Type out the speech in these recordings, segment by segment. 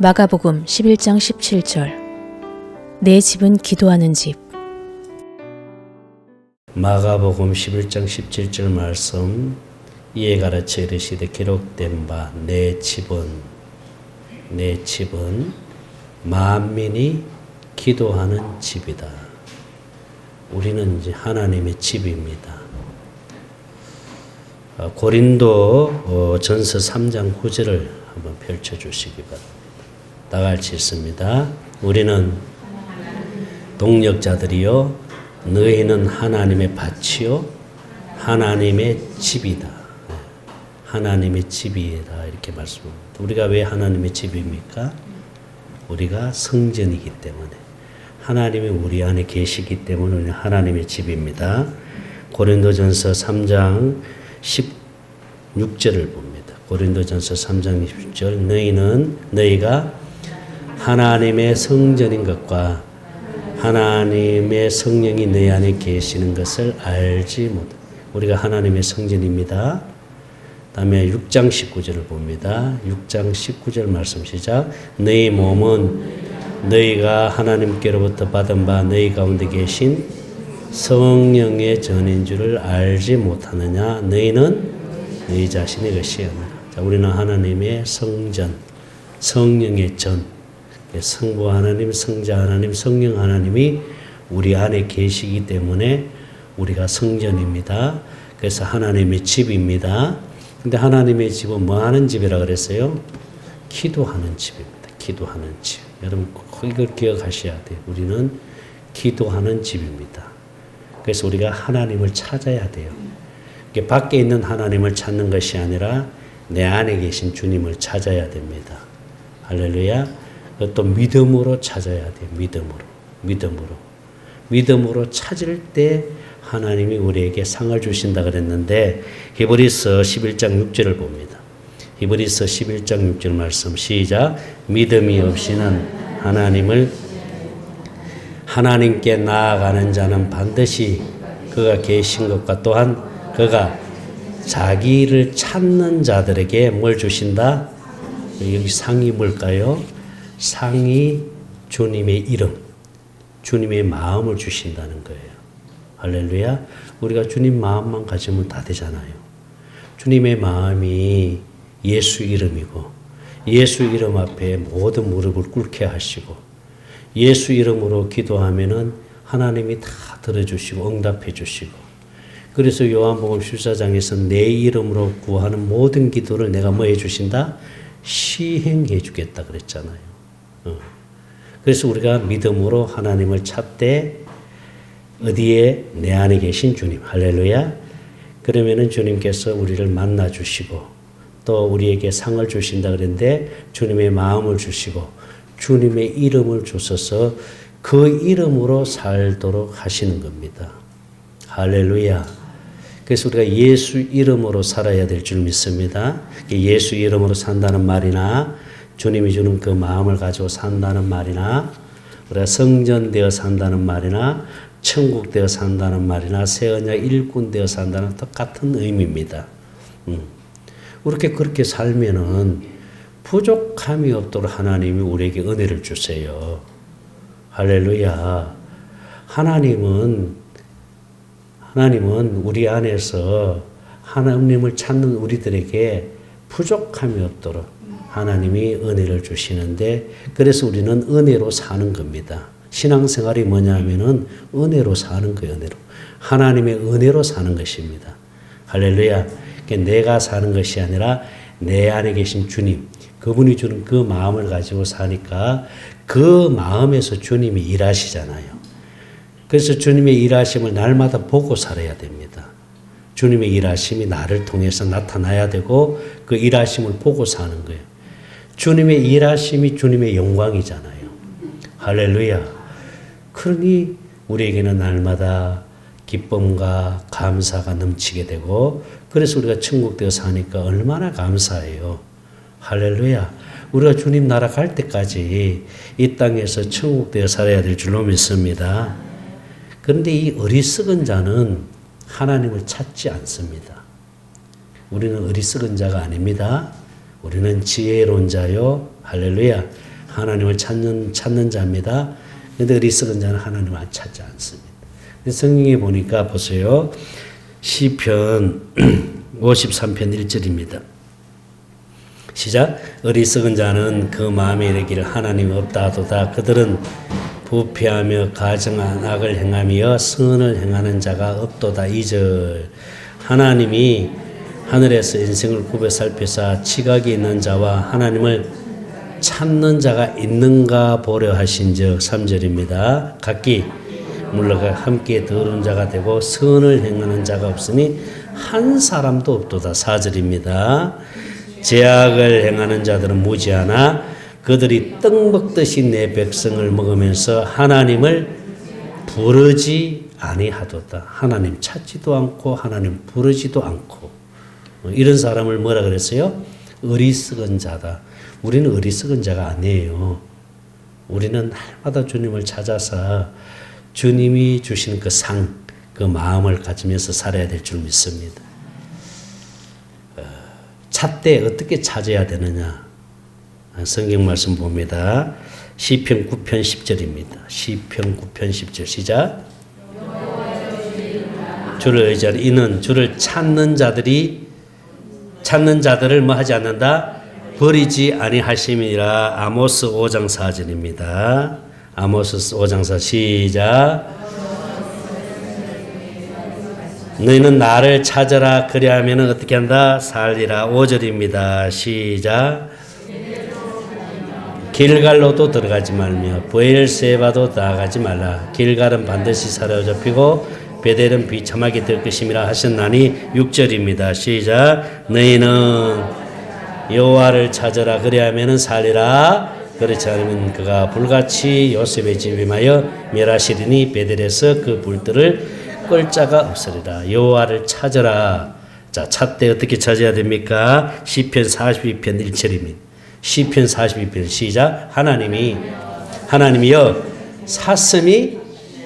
마가복음 11장 17절. 내 집은 기도하는 집. 마가복음 11장 17절 말씀, 이에 가르쳐 이르시되 기록된 바 내 집은 만민이 기도하는 집이다. 우리는 이제 하나님의 집입니다. 고린도 전서 3장 9절을 한번 펼쳐주시기 바랍니다. 다 같이 읽습니다. 우리는 동력자들이요 너희는 하나님의 밭이요 하나님의 집이다. 하나님의 집이다 이렇게 말씀합니다. 우리가 왜 하나님의 집입니까? 우리가 성전이기 때문에, 하나님이 우리 안에 계시기 때문에 우리는 하나님의 집입니다. 고린도전서 3장 16절을 봅니다. 고린도전서 3장 16절, 너희가 하나님의 성전인 것과 하나님의 성령이 내 안에 계시는 것을 알지 못. 우리가 하나님의 성전입니다. 다음에 6장 19절을 봅니다. 6장 19절 말씀 시작. 너희 몸은 너희가 하나님께로부터 받은 바 너희 가운데 계신 성령의 전인 줄을 알지 못하느냐. 너희는 너희 자신의 것이었느라. 자, 우리는 하나님의 성전, 성령의 전, 성부 하나님, 성자 하나님, 성령 하나님이 우리 안에 계시기 때문에 우리가 성전입니다. 그래서 하나님의 집입니다. 근데 하나님의 집은 뭐 하는 집이라 그랬어요? 기도하는 집입니다. 기도하는 집. 여러분 이걸 기억하셔야 돼요. 우리는 기도하는 집입니다. 그래서 우리가 하나님을 찾아야 돼요. 이게 밖에 있는 하나님을 찾는 것이 아니라 내 안에 계신 주님을 찾아야 됩니다. 할렐루야. 또 믿음으로 찾아야 돼요. 믿음으로 찾을 때 하나님이 우리에게 상을 주신다 그랬는데, 히브리서 11장 6절을 봅니다. 히브리서 11장 6절 말씀 시작. 믿음이 없이는 하나님께 나아가는 자는 반드시 그가 계신 것과 또한 그가 자기를 찾는 자들에게 뭘 주신다? 여기 상이 뭘까요? 상이 주님의 이름, 주님의 마음을 주신다는 거예요. 할렐루야. 우리가 주님 마음만 가지면 다 되잖아요. 주님의 마음이 예수 이름이고, 예수 이름 앞에 모든 무릎을 꿇게 하시고, 예수 이름으로 기도하면은 하나님이 다 들어주시고 응답해 주시고, 그래서 요한복음 14장에서 내 이름으로 구하는 모든 기도를 내가 뭐 해주신다? 시행해 주겠다 그랬잖아요. 그래서 우리가 믿음으로 하나님을 찾되 어디에? 내 안에 계신 주님. 할렐루야. 그러면은 주님께서 우리를 만나 주시고 또 우리에게 상을 주신다 그랬는데 주님의 마음을 주시고 주님의 이름을 주셔서 그 이름으로 살도록 하시는 겁니다. 할렐루야. 그래서 우리가 예수 이름으로 살아야 될 줄 믿습니다. 예수 이름으로 산다는 말이나 주님이 주는 그 마음을 가지고 산다는 말이나 우리가 성전되어 산다는 말이나 천국되어 산다는 말이나 새 언약 일꾼되어 산다는 똑같은 의미입니다. 그렇게 살면은 부족함이 없도록 하나님이 우리에게 은혜를 주세요. 할렐루야. 하나님은 우리 안에서 하나님을 찾는 우리들에게 부족함이 없도록 하나님이 은혜를 주시는데, 그래서 우리는 은혜로 사는 겁니다. 신앙생활이 뭐냐면은 은혜로 사는 거예요. 은혜로. 하나님의 은혜로 사는 것입니다. 할렐루야. 내가 사는 것이 아니라 내 안에 계신 주님, 그분이 주는 그 마음을 가지고 사니까 그 마음에서 주님이 일하시잖아요. 그래서 주님의 일하심을 날마다 보고 살아야 됩니다. 주님의 일하심이 나를 통해서 나타나야 되고 그 일하심을 보고 사는 거예요. 주님의 일하심이 주님의 영광이잖아요. 할렐루야. 그러니 우리에게는 날마다 기쁨과 감사가 넘치게 되고, 그래서 우리가 천국되어 사니까 얼마나 감사해요. 할렐루야. 우리가 주님 나라 갈 때까지 이 땅에서 천국되어 살아야 될 줄로 믿습니다. 그런데 이 어리석은 자는 하나님을 찾지 않습니다. 우리는 어리석은 자가 아닙니다. 우리는 지혜로운 자요. 할렐루야. 하나님을 찾는 자입니다. 그런데 어리석은 자는 하나님을 안 찾지 않습니다. 성경에 보니까 보세요. 시편 53편 1절입니다. 시작. 어리석은 자는 그 마음에 이르기를 하나님 없다 하도다. 그들은 부패하며 가증한 악을 행하며 선을 행하는 자가 없도다. 2절. 하나님이 하늘에서 인생을 굽어 살피사 지각이 있는 자와 하나님을 찾는 자가 있는가 보려 하신즉. 3절입니다. 각기 물러가 함께 더러운 자가 되고 선을 행하는 자가 없으니 한 사람도 없도다. 4절입니다. 죄악을 행하는 자들은 무지하나 그들이 떡 먹듯이 내 백성을 먹으면서 하나님을 부르지 아니하도다. 하나님 찾지도 않고 하나님 부르지도 않고. 이런 사람을 뭐라 그랬어요? 어리석은 자다. 우리는 어리석은 자가 아니에요. 우리는 날마다 주님을 찾아서 주님이 주신 그 상, 그 마음을 가지면서 살아야 될 줄 믿습니다. 찾되 어떻게 찾아야 되느냐? 성경 말씀 봅니다. 시편 9편 10절입니다. 시편 9편 10절 시작. 주를 의지하라. 이는 주를 찾는 자들을 뭐 하지 않는다? 버리지 아니하심이라. 아모스 5장 4절입니다. 아모스 5장 4 시작. 너희는 나를 찾아라. 그리하면 어떻게 한다? 살리라. 5절입니다. 시작. 길갈로도 들어가지 말며 브엘세바도 나아가지 말라. 길갈은 반드시 사로잡히고 베델은 비참하게 될 것임이라 하셨나니. 6절입니다. 시작. 너희는 여호와를 찾아라. 그리하면 살리라. 그렇지 않으면 그가 불같이 요셉의 집에 임하여 멸하시리니 베델에서 그 불들을 끌 자가 없으리라. 여호와를 찾아라. 자, 찾되 어떻게 찾아야 됩니까? 시편 42편 1절입니다. 시편 42편 시작. 하나님이여 사슴이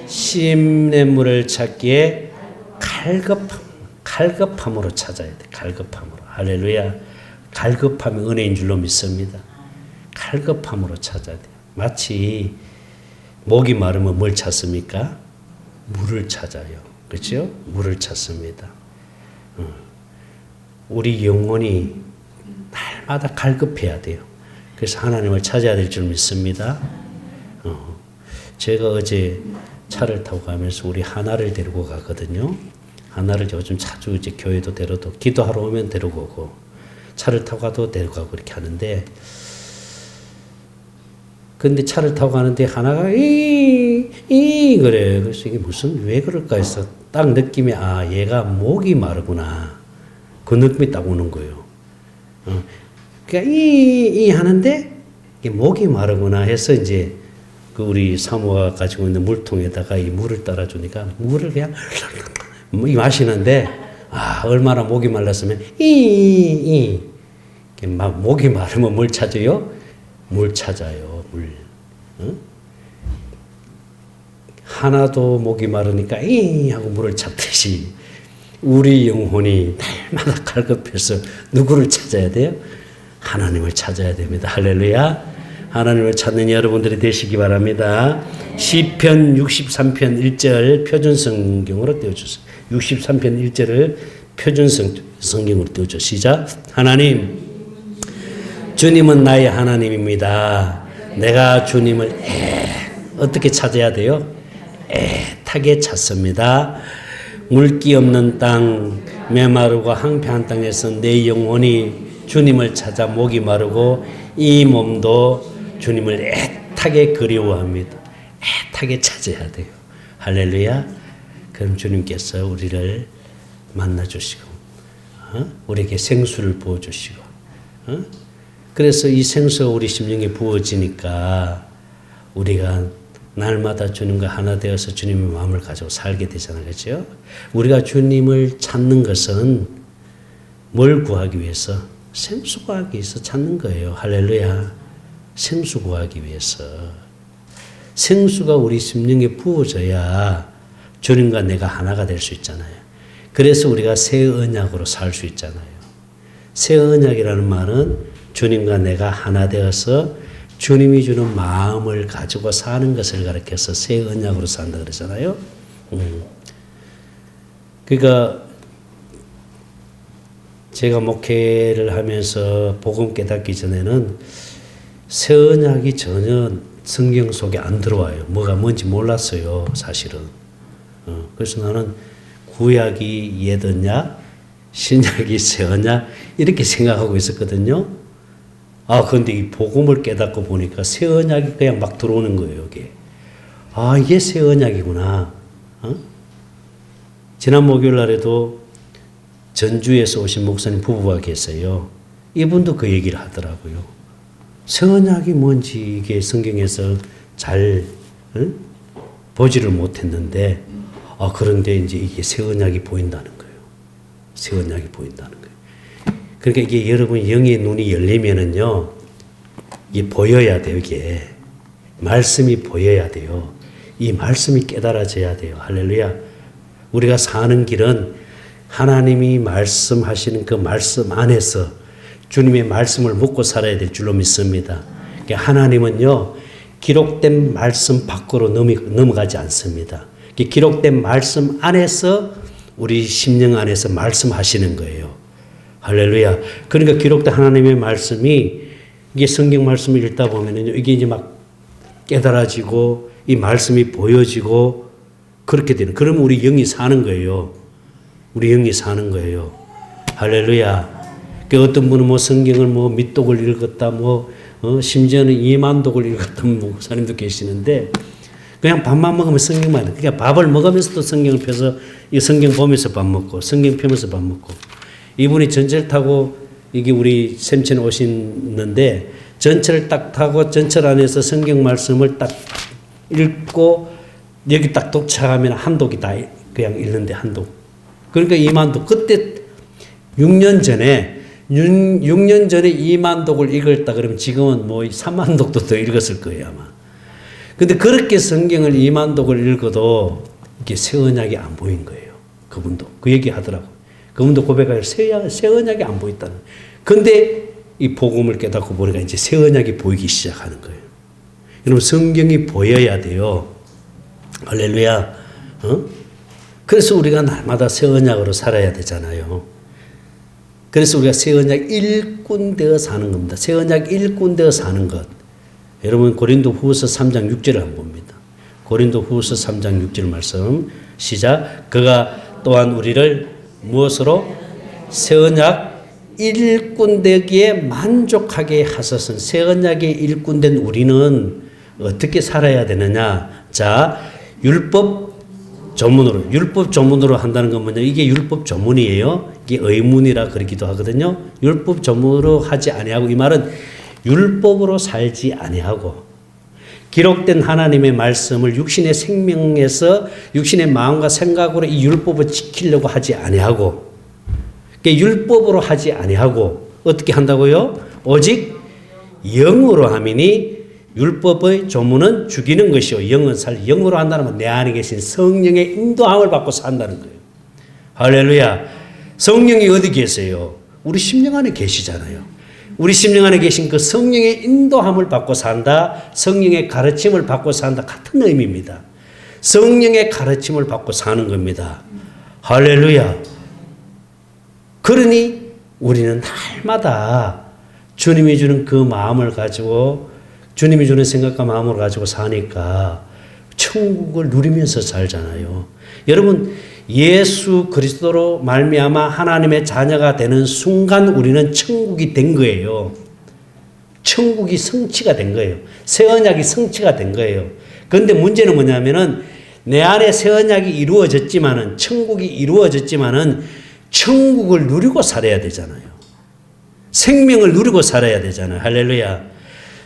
심냇물을 찾기에 갈급함으로 찾아야 돼. 갈급함으로. 할렐루야. 갈급함이 은혜인 줄로 믿습니다. 갈급함으로 찾아야 돼요. 마치 목이 마르면 뭘 찾습니까? 물을 찾아요. 그렇죠? 물을 찾습니다. 우리 영혼이 날마다 갈급해야 돼요. 그래서 하나님을 찾아야 될 줄 믿습니다. 제가 어제 차를 타고 가면서 우리 하나를 데리고 가거든요. 하나를 요즘 자주 이제 교회도 데려도 기도하러 오면 데리고 오고 차를 타고 가도 데리고 가고 이렇게 하는데, 근데 차를 타고 가는데 하나가 그래. 그래서 이게 왜 그럴까 해서 딱 느낌이, 얘가 목이 마르구나. 그 느낌이 딱 오는 거예요. 그러니까 하는데 이게 목이 마르구나 해서 이제 그 우리 사모가 가지고 있는 물통에다가 이 물을 따라주니까 물을 그냥 마시는데, 얼마나 목이 말랐으면 막 목이 마르면 뭘 찾아요? 물 찾아요. 물. 하나도 목이 마르니까 하고 물을 찾듯이 우리 영혼이 날마다 갈급해서 누구를 찾아야 돼요? 하나님을 찾아야 됩니다. 할렐루야. 하나님을 찾는 여러분들이 되시기 바랍니다. 시편 63편 1절 표준 성경으로 띄워주세요. 63편 1절을 표준 성경으로 띄워줘. 시작. 하나님, 주님은 나의 하나님입니다. 내가 주님을 어떻게 찾아야 돼요? 애타게 찾습니다. 물기 없는 땅, 메마르고 황폐한 땅에서 내 영혼이 주님을 찾아 목이 마르고 이 몸도 주님을 애타게 그리워합니다. 애타게 찾아야 돼요. 할렐루야. 그럼 주님께서 우리를 만나주시고 우리에게 생수를 부어주시고 그래서 이 생수가 우리 심령에 부어지니까 우리가 날마다 주님과 하나 되어서 주님의 마음을 가지고 살게 되잖아요. 그렇죠? 우리가 주님을 찾는 것은 뭘 구하기 위해서? 생수 구하기 위해서 찾는 거예요. 할렐루야. 생수 구하기 위해서. 생수가 우리 심령에 부어져야 주님과 내가 하나가 될 수 있잖아요. 그래서 우리가 새 언약으로 살 수 있잖아요. 새 언약이라는 말은 주님과 내가 하나 되어서 주님이 주는 마음을 가지고 사는 것을 가르쳐서 새 언약으로 산다 그러잖아요. 그러니까 제가 목회를 하면서 복음 깨닫기 전에는 새 언약이 전혀 성경 속에 안 들어와요. 뭐가 뭔지 몰랐어요, 사실은. 그래서 나는 구약이 옛 언약, 신약이 새 언약 이렇게 생각하고 있었거든요. 그런데 이 복음을 깨닫고 보니까 새 언약이 그냥 막 들어오는 거예요, 여기. 이게 새 언약이구나. 지난 목요일 날에도 전주에서 오신 목사님 부부가 계세요. 이분도 그 얘기를 하더라고요. 새 언약이 뭔지 이게 성경에서 잘 보지를 못했는데, 그런데 이제 이게 새 언약이 보인다는 거예요. 새 언약이 보인다는 거예요. 그러니까 이게 여러분 영의 눈이 열리면은요, 이게 보여야 돼요, 이게. 말씀이 보여야 돼요. 이 말씀이 깨달아져야 돼요. 할렐루야. 우리가 사는 길은 하나님이 말씀하시는 그 말씀 안에서 주님의 말씀을 묻고 살아야 될 줄로 믿습니다. 그러니까 하나님은요, 기록된 말씀 밖으로 넘어가지 않습니다. 기록된 말씀 안에서 우리 심령 안에서 말씀하시는 거예요. 할렐루야. 그러니까 기록된 하나님의 말씀이 이게 성경 말씀을 읽다 보면은요, 이게 이제 막 깨달아지고 이 말씀이 보여지고 그렇게 되는. 그러면 우리 영이 사는 거예요. 우리 영이 사는 거예요. 할렐루야. 그 어떤 분은 뭐 성경을 뭐 밑독을 읽었다, 심지어는 2만 독을 읽었던 목사님도 계시는데, 그냥 밥만 먹으면 성경만 해. 그러니까 밥을 먹으면서도 성경을 펴서 이 성경 보면서 밥 먹고, 성경 펴면서 밥 먹고. 이분이 전철 타고 이게 우리 샘천에 오시는데, 전철을 딱 타고 전철 안에서 성경 말씀을 딱 읽고 여기 딱 도착하면 한 독이 다 그냥 읽는데 한 독. 그러니까 2만 독. 그때 6년 전에 2만 독을 읽었다 그러면 지금은 뭐 3만 독도 더 읽었을 거예요, 아마. 근데 그렇게 성경을 2만 독을 읽어도 이게 새 언약이 안 보인 거예요. 그분도. 그 얘기 하더라고. 그분도 고백하여 새 언약이 안 보였다는. 근데 이 복음을 깨닫고 보니까 이제 새 언약이 보이기 시작하는 거예요. 여러분, 성경이 보여야 돼요. 할렐루야. 그래서 우리가 날마다 새 언약으로 살아야 되잖아요. 그래서 우리가 새 언약 일꾼 되어 사는 겁니다. 새 언약 일꾼 되어 사는 것. 여러분, 고린도 후서 3장 6절을 한번 봅니다. 고린도 후서 3장 6절 말씀 시작. 그가 또한 우리를 무엇으로? 새 언약 일꾼 되기에 만족하게 하소서. 새 언약의 일꾼 된 우리는 어떻게 살아야 되느냐? 자, 율법 조문으로 한다는 건 뭐냐? 이게 율법 조문이에요. 이게 의문이라 그러기도 하거든요. 율법 조문으로 하지 아니하고, 이 말은 율법으로 살지 아니하고 기록된 하나님의 말씀을 육신의 생명에서 육신의 마음과 생각으로 이 율법을 지키려고 하지 아니하고, 율법으로 하지 아니하고 어떻게 한다고요? 오직 영으로 하미니 율법의 조문은 죽이는 것이요 영은 영으로 한다는 건 내 안에 계신 성령의 인도함을 받고 산다는 거예요. 할렐루야. 성령이 어디 계세요? 우리 심령 안에 계시잖아요. 우리 심령 안에 계신 그 성령의 인도함을 받고 산다, 성령의 가르침을 받고 산다, 같은 의미입니다. 성령의 가르침을 받고 사는 겁니다. 할렐루야. 그러니 우리는 날마다 주님이 주는 그 마음을 가지고, 주님이 주는 생각과 마음을 가지고 사니까 천국을 누리면서 살잖아요. 여러분, 예수 그리스도로 말미암아 하나님의 자녀가 되는 순간 우리는 천국이 된 거예요. 천국이 성취가 된 거예요. 새 언약이 성취가 된 거예요. 그런데 문제는 뭐냐면은 내 안에 새 언약이 이루어졌지만은, 천국이 이루어졌지만은 천국을 누리고 살아야 되잖아요. 생명을 누리고 살아야 되잖아요. 할렐루야.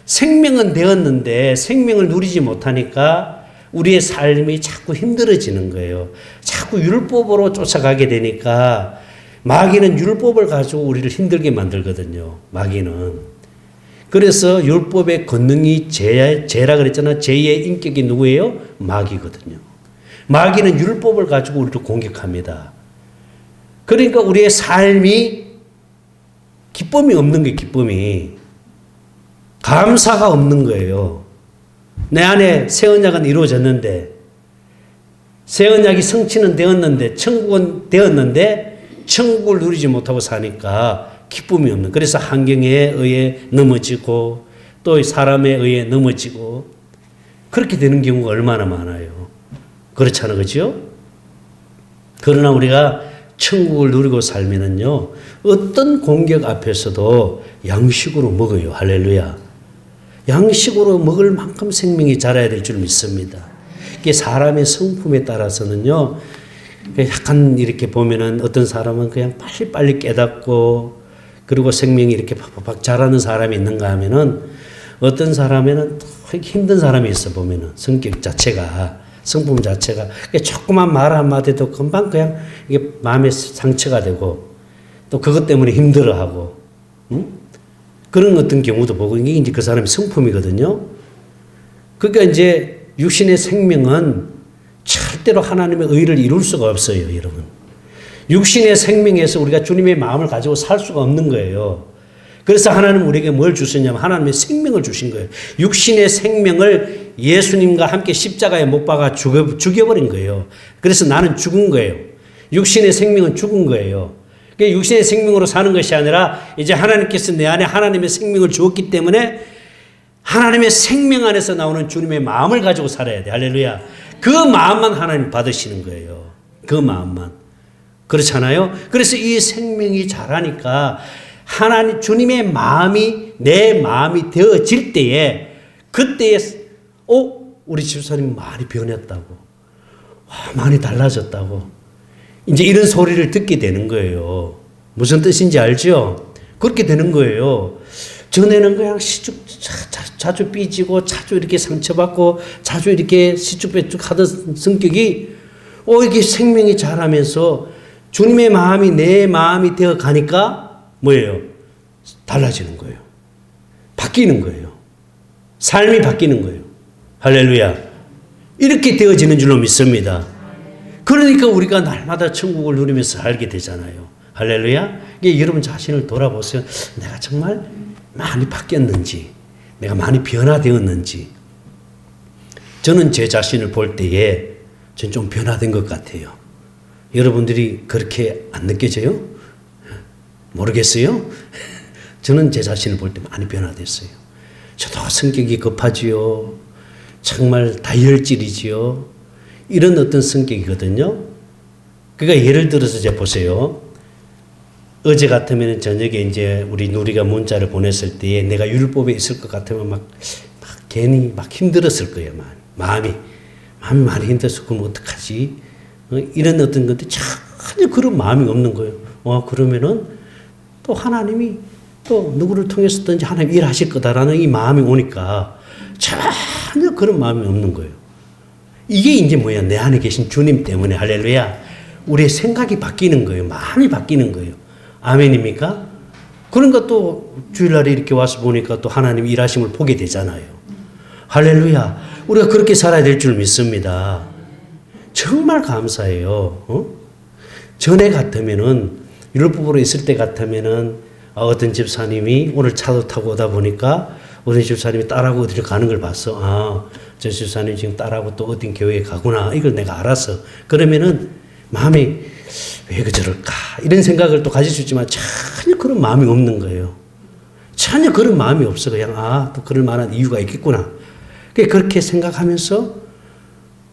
생명은 되었는데 생명을 누리지 못하니까 우리의 삶이 자꾸 힘들어지는 거예요. 자꾸 율법으로 쫓아가게 되니까 마귀는 율법을 가지고 우리를 힘들게 만들거든요. 마귀는. 그래서 율법의 권능이 죄라 그랬잖아요. 죄의 인격이 누구예요? 마귀거든요. 마귀는 율법을 가지고 우리를 공격합니다. 그러니까 우리의 삶이 기쁨이 없는 게 기쁨이. 감사가 없는 거예요. 내 안에 새 언약은 이루어졌는데, 새 언약이 성취는 되었는데, 천국은 되었는데, 천국을 누리지 못하고 사니까 기쁨이 없는. 그래서 환경에 의해 넘어지고, 또 사람에 의해 넘어지고, 그렇게 되는 경우가 얼마나 많아요. 그렇잖아, 그죠? 그러나 우리가 천국을 누리고 살면은요, 어떤 공격 앞에서도 양식으로 먹어요. 할렐루야. 양식으로 먹을 만큼 생명이 자라야 될 줄 믿습니다. 이게 사람의 성품에 따라서는요, 약간 이렇게 보면은 어떤 사람은 그냥 빨리빨리 깨닫고, 그리고 생명이 이렇게 팍팍 자라는 사람이 있는가 하면은, 어떤 사람에는 힘든 사람이 있어 보면은, 성격 자체가, 성품 자체가, 조그만 말 한마디도 금방 그냥 이게 마음에 상처가 되고, 또 그것 때문에 힘들어하고, 응? 그런 어떤 경우도 보고, 이게 이제 그 사람의 성품이거든요. 그러니까 이제 육신의 생명은 절대로 하나님의 의를 이룰 수가 없어요, 여러분. 육신의 생명에서 우리가 주님의 마음을 가지고 살 수가 없는 거예요. 그래서 하나님은 우리에게 뭘 주셨냐면 하나님의 생명을 주신 거예요. 육신의 생명을 예수님과 함께 십자가에 못 박아 죽여버린 거예요. 그래서 나는 죽은 거예요. 육신의 생명은 죽은 거예요. 육신의 생명으로 사는 것이 아니라 이제 하나님께서 내 안에 하나님의 생명을 주었기 때문에 하나님의 생명 안에서 나오는 주님의 마음을 가지고 살아야 돼. 할렐루야. 그 마음만 하나님 받으시는 거예요. 그 마음만. 그렇잖아요. 그래서 이 생명이 자라니까 하나님 주님의 마음이 내 마음이 되어질 때에 그때에 우리 집사님 많이 변했다고. 많이 달라졌다고. 이제 이런 소리를 듣게 되는 거예요. 무슨 뜻인지 알죠? 그렇게 되는 거예요. 전에는 그냥 자주 삐지고, 자주 이렇게 상처받고, 자주 이렇게 시쭉빼쭉 하던 성격이, 이게 생명이 자라면서 주님의 마음이 내 마음이 되어 가니까 뭐예요? 달라지는 거예요. 바뀌는 거예요. 삶이 바뀌는 거예요. 할렐루야. 이렇게 되어지는 줄로 믿습니다. 그러니까 우리가 날마다 천국을 누리면서 살게 되잖아요. 할렐루야. 이게 여러분 자신을 돌아보세요. 내가 정말 많이 바뀌었는지, 내가 많이 변화되었는지. 저는 제 자신을 볼 때에 저는 좀 변화된 것 같아요. 여러분들이 그렇게 안 느껴져요? 모르겠어요? 저는 제 자신을 볼 때 많이 변화됐어요. 저도 성격이 급하지요. 정말 다혈질이지요. 이런 어떤 성격이거든요. 그러니까 예를 들어서 이제 보세요. 어제 같으면 저녁에 이제 우리 누리가 문자를 보냈을 때에 내가 율법에 있을 것 같으면 막 괜히 막 힘들었을 거예요. 마음이 많이 힘들어서 그럼 어떡하지? 이런 어떤 것들 전혀 그런 마음이 없는 거예요. 그러면은 또 하나님이 또 누구를 통해서든지 하나님 일하실 거다라는 이 마음이 오니까 전혀 그런 마음이 없는 거예요. 이게 이제 뭐야? 내 안에 계신 주님 때문에 할렐루야. 우리의 생각이 바뀌는 거예요. 마음이 바뀌는 거예요. 아멘입니까? 그러니까 또 주일날에 이렇게 와서 보니까 또 하나님 일하심을 보게 되잖아요. 할렐루야. 우리가 그렇게 살아야 될 줄 믿습니다. 정말 감사해요. 전에 같으면은 율법으로 있을 때 같으면은 어떤 집사님이 오늘 차도 타고 오다 보니까 어떤 집사님이 딸하고 어디를 가는 걸 봤어. 저 집사님 지금 딸하고 또 어딘 교회에 가구나. 이걸 내가 알았어. 그러면은 마음이 왜 그저럴까? 이런 생각을 또 가질 수 있지만 전혀 그런 마음이 없는 거예요. 전혀 그런 마음이 없어. 그냥 또 그럴 만한 이유가 있겠구나. 그렇게 생각하면서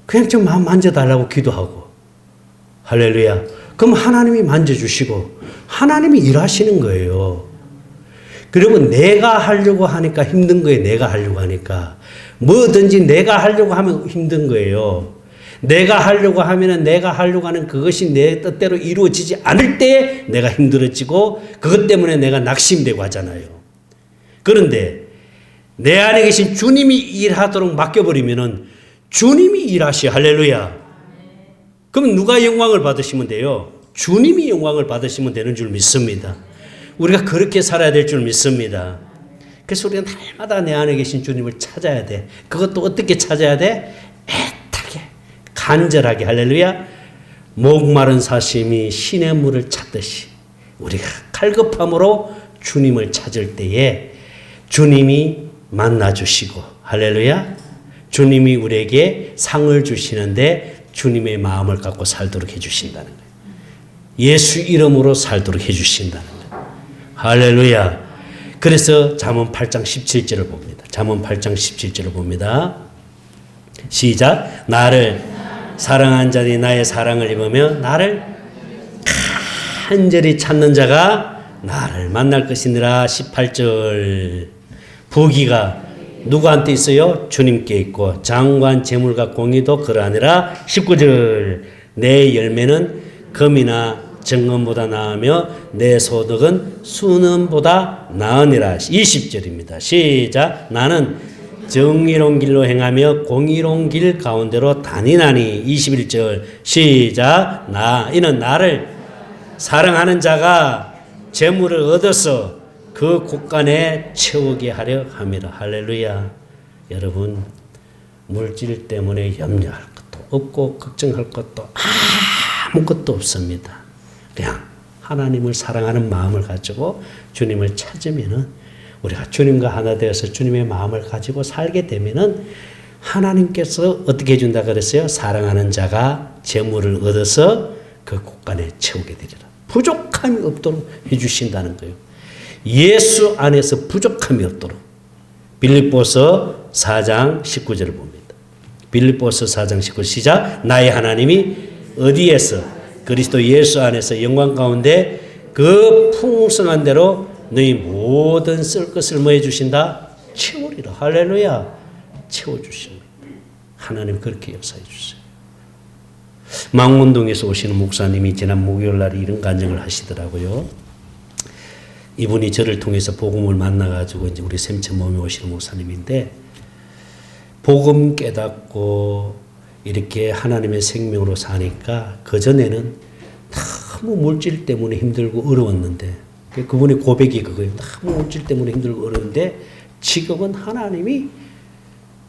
그냥 좀 마음 만져달라고 기도하고. 할렐루야. 그럼 하나님이 만져주시고 하나님이 일하시는 거예요. 그리고 내가 하려고 하니까 힘든 거예요. 내가 하려고 하니까. 뭐든지 내가 하려고 하면 힘든 거예요. 내가 하려고 하면은 내가 하려고 하는 그것이 내 뜻대로 이루어지지 않을 때 내가 힘들어지고 그것 때문에 내가 낙심되고 하잖아요. 그런데 내 안에 계신 주님이 일하도록 맡겨버리면은 주님이 일하시. 할렐루야. 그럼 누가 영광을 받으시면 돼요? 주님이 영광을 받으시면 되는 줄 믿습니다. 우리가 그렇게 살아야 될 줄 믿습니다. 그래서 우리가 날마다 내 안에 계신 주님을 찾아야 돼. 그것도 어떻게 찾아야 돼? 애타게, 간절하게. 할렐루야. 목마른 사심이 신의 물을 찾듯이 우리가 갈급함으로 주님을 찾을 때에 주님이 만나 주시고 할렐루야. 주님이 우리에게 상을 주시는데 주님의 마음을 갖고 살도록 해 주신다는 거예요. 예수 이름으로 살도록 해 주신다는 거예요. 할렐루야. 그래서 잠언 8장 17절을 봅니다. 잠언 8장 17절을 봅니다. 시작. 나를 사랑한 자들이 나의 사랑을 입으며 나를 간절히 찾는 자가 나를 만날 것이니라. 18절. 부귀가 누구한테 있어요? 주님께 있고 장관 재물과 공의도 그러하니라. 19절. 내 열매는 금이나 정금보다 나으며 내 소득은 수는보다 나으니라. 20절입니다. 시작. 나는 정의로운 길로 행하며 공의로운 길 가운데로 다니나니. 21절. 시작. 이는 나를 사랑하는 자가 재물을 얻어서 그 곳간에 채우게 하려 함이라. 할렐루야. 여러분, 물질 때문에 염려할 것도 없고 걱정할 것도 아무것도 없습니다. 그냥 하나님을 사랑하는 마음을 가지고 주님을 찾으면은, 우리가 주님과 하나 되어서 주님의 마음을 가지고 살게 되면은 하나님께서 어떻게 해준다 그랬어요? 사랑하는 자가 재물을 얻어서 그 곳간에 채우게 되리라. 부족함이 없도록 해주신다는 거예요. 예수 안에서 부족함이 없도록. 빌립보서 4장 19절을 봅니다. 빌립보서 4장 19절 시작. 나의 하나님이 어디에서? 그리스도 예수 안에서 영광 가운데 그 풍성한 대로 너희 모든 쓸 것을 뭐 해주신다? 채우리라. 할렐루야. 채워주십니다. 하나님 그렇게 역사해 주세요. 망원동에서 오시는 목사님이 지난 목요일 날 이런 간증을 하시더라고요. 이분이 저를 통해서 복음을 만나가지고 이제 우리 샘체 몸에 오시는 목사님인데, 복음 깨닫고 이렇게 하나님의 생명으로 사니까 그전에는 너무 물질 때문에 힘들고 어려웠는데, 그분의 고백이 그거예요. 너무 물질 때문에 힘들고 어려운데 지금은 하나님이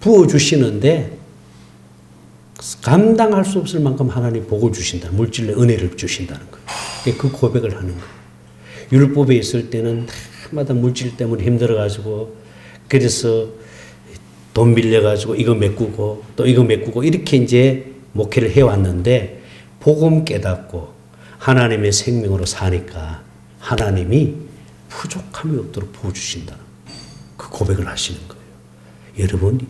부어주시는데 감당할 수 없을 만큼 하나님 복을 주신다. 물질의 은혜를 주신다는 거예요. 그 고백을 하는 거예요. 율법에 있을 때는 날마다 물질 때문에 힘들어가지고, 그래서 돈 빌려가지고 이거 메꾸고 또 이거 메꾸고 이렇게 이제 목회를 해왔는데, 복음 깨닫고 하나님의 생명으로 사니까 하나님이 부족함이 없도록 부어주신다는 그 고백을 하시는 거예요. 여러분이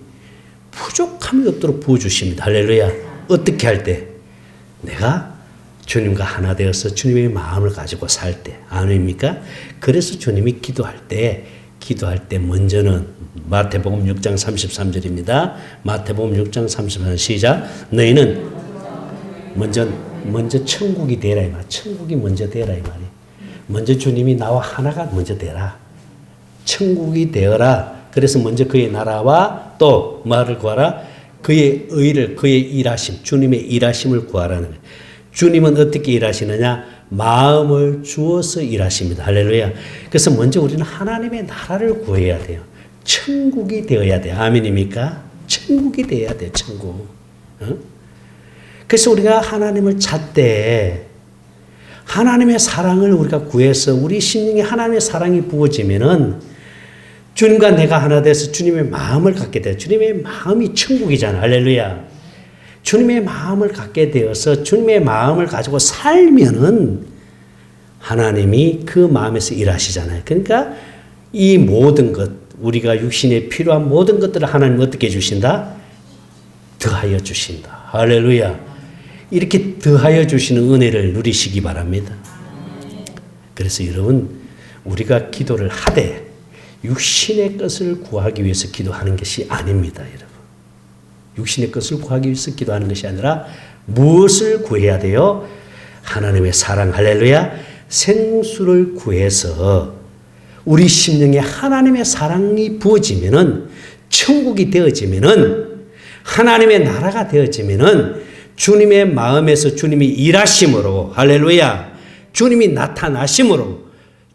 부족함이 없도록 부어주십니다. 할렐루야. 어떻게 할 때? 내가 주님과 하나 되어서 주님의 마음을 가지고 살 때. 아멘입니까? 그래서 주님이 기도할 때 먼저는 마태복음 6장 33절입니다. 마태복음 6장 33절 시작. 너희는 먼저 천국이 되라 이 말. 천국이 먼저 되라 이 말이. 먼저 주님이 나와 하나가 먼저 되라. 천국이 되어라. 그래서 먼저 그의 나라와 또 말을 구하라. 그의 의를, 그의 일하심, 주님의 일하심을 구하라는 거예요. 주님은 어떻게 일하시느냐? 마음을 주어서 일하십니다. 할렐루야. 그래서 먼저 우리는 하나님의 나라를 구해야 돼요. 천국이 되어야 돼요. 아멘입니까? 천국이 되어야 돼요. 천국. 그래서 우리가 하나님을 찾되 하나님의 사랑을 우리가 구해서 우리 심령에 하나님의 사랑이 부어지면은 주님과 내가 하나 돼서 주님의 마음을 갖게 돼요. 주님의 마음이 천국이잖아. 할렐루야. 주님의 마음을 갖게 되어서 주님의 마음을 가지고 살면은 하나님이 그 마음에서 일하시잖아요. 그러니까 이 모든 것, 우리가 육신에 필요한 모든 것들을 하나님 어떻게 주신다? 더하여 주신다. 할렐루야. 이렇게 더하여 주시는 은혜를 누리시기 바랍니다. 그래서 여러분, 우리가 기도를 하되 육신의 것을 구하기 위해서 기도하는 것이 아닙니다, 여러분. 육신의 것을 구하기 위해서 기도하는 것이 아니라 무엇을 구해야 돼요? 하나님의 사랑, 할렐루야. 생수를 구해서 우리 심령에 하나님의 사랑이 부어지면은, 천국이 되어지면은, 하나님의 나라가 되어지면은 주님의 마음에서 주님이 일하심으로, 할렐루야. 주님이 나타나심으로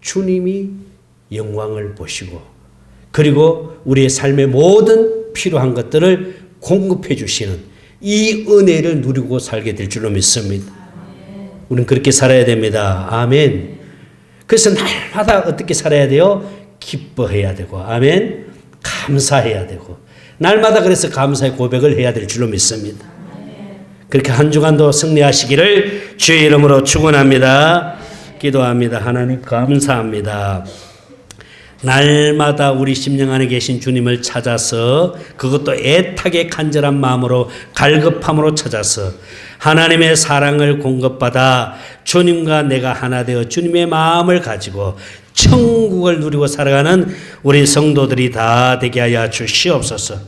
주님이 영광을 보시고, 그리고 우리의 삶의 모든 필요한 것들을 공급해 주시는 이 은혜를 누리고 살게 될 줄로 믿습니다. 우리는 그렇게 살아야 됩니다. 아멘. 그래서 날마다 어떻게 살아야 돼요? 기뻐해야 되고, 아멘. 감사해야 되고 날마다 그래서 감사의 고백을 해야 될 줄로 믿습니다. 그렇게 한 주간도 승리하시기를 주의 이름으로 축원합니다. 기도합니다. 하나님 감사합니다. 날마다 우리 심령 안에 계신 주님을 찾아서 그것도 애타게 간절한 마음으로 갈급함으로 찾아서 하나님의 사랑을 공급받아 주님과 내가 하나 되어 주님의 마음을 가지고 천국을 누리고 살아가는 우리 성도들이 다 되게 하여 주시옵소서.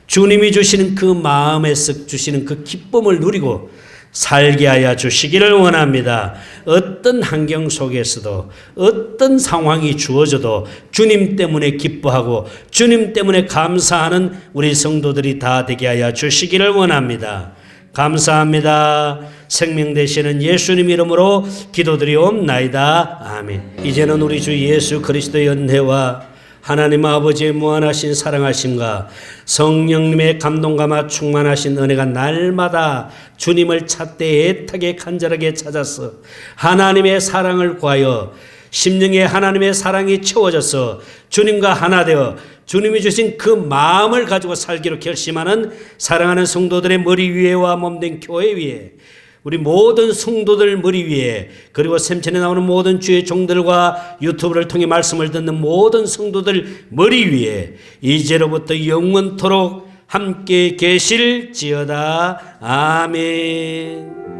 주님이 주시는 그 마음에서 주시는 그 기쁨을 누리고 살게 하여 주시기를 원합니다. 어떤 환경 속에서도 어떤 상황이 주어져도 주님 때문에 기뻐하고 주님 때문에 감사하는 우리 성도들이 다 되게 하여 주시기를 원합니다. 감사합니다. 생명 되시는 예수님 이름으로 기도드리옵나이다. 아멘. 이제는 우리 주 예수 그리스도의 은혜와 하나님 아버지의 무한하신 사랑하심과 성령님의 감동감화 충만하신 은혜가 날마다 주님을 찾되 애타게 간절하게 찾아서 하나님의 사랑을 구하여 심령에 하나님의 사랑이 채워져서 주님과 하나 되어 주님이 주신 그 마음을 가지고 살기로 결심하는 사랑하는 성도들의 머리 위에와 몸된 교회 위에 우리 모든 성도들 머리 위에 그리고 샘천에 나오는 모든 주의 종들과 유튜브를 통해 말씀을 듣는 모든 성도들 머리 위에 이제로부터 영원토록 함께 계실지어다. 아멘.